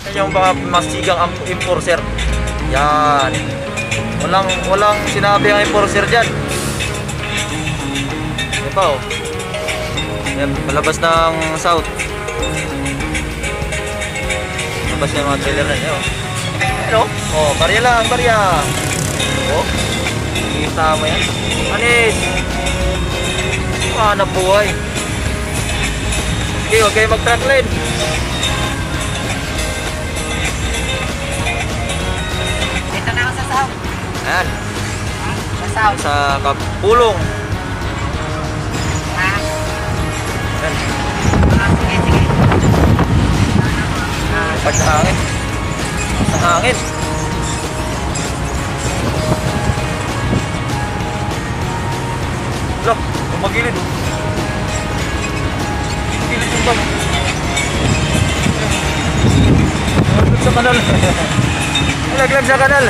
Yan yung mga masigang enforcer. Yan. Walang sinabi ang enforcer dyan. Yan pa oh. Yan, palabas ng south. Palabas yung mga trailer na yan oh. Ano? Oh, barya lang, barya. Oh. Kita mo yan. Anis. Hanap buhay. Sige, huwag kayo mag-track lane. Dito na ako sa south. Ayan. Sa south. Sa Kapulong. Ha? Ayan. Sige, sige. Pag sa hangin. Sa hangin. Look, magilid. Magilid yung bag. Nalaglag sa kanal. Nalaglag sa kanal.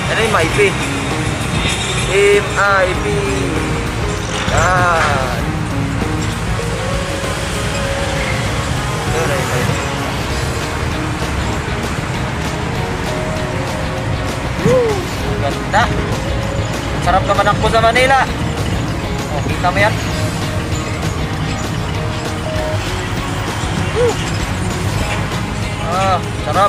Ano yung MIP? MIP. Yan. Ito na yung MIP. Ganda. Sarap naman ako sa Manila. Oh, kita mo yan? Ah, sarap.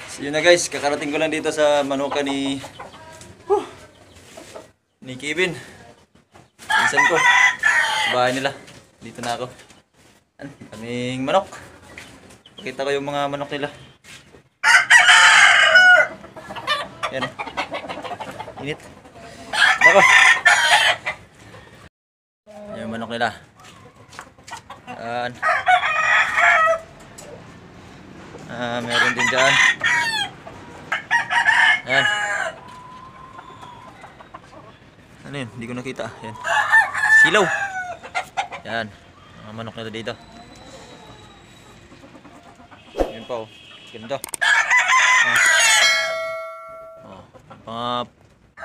So yun na guys, kakarating ko lang dito sa manuka ni Kevin. Pinsan ko. Sa bahay nila. Dito na ako. Kaming manok. Pakita ko yung mga manok nila. Yan. Init. Nako. Yung manok nila. Yan. Meron din dyan. Yan. Ano yun? Hindi ko nakita. Yan. Silaw. Yan. Mga manok nila dito. Yan pa oh. Ganda.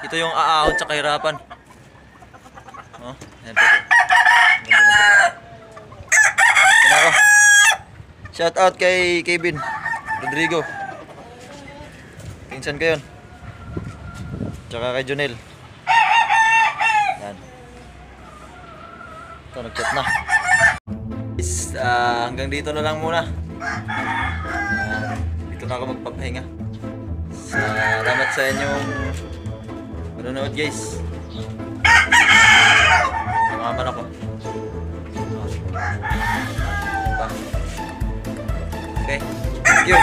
Ito yung aahon sa kahirapan. Oh, yan po. Ganda ko. Shout out kay Kevin Rodrigo. Pinsan ko yun. Tsaka kay Jonel. Yan. Ito, nag-chat na. Hanggang dito na lang muna. Dito na ako magpapahinga. Salamat sa inyong manonood guys. Mga manok ko. Okay. Thank you.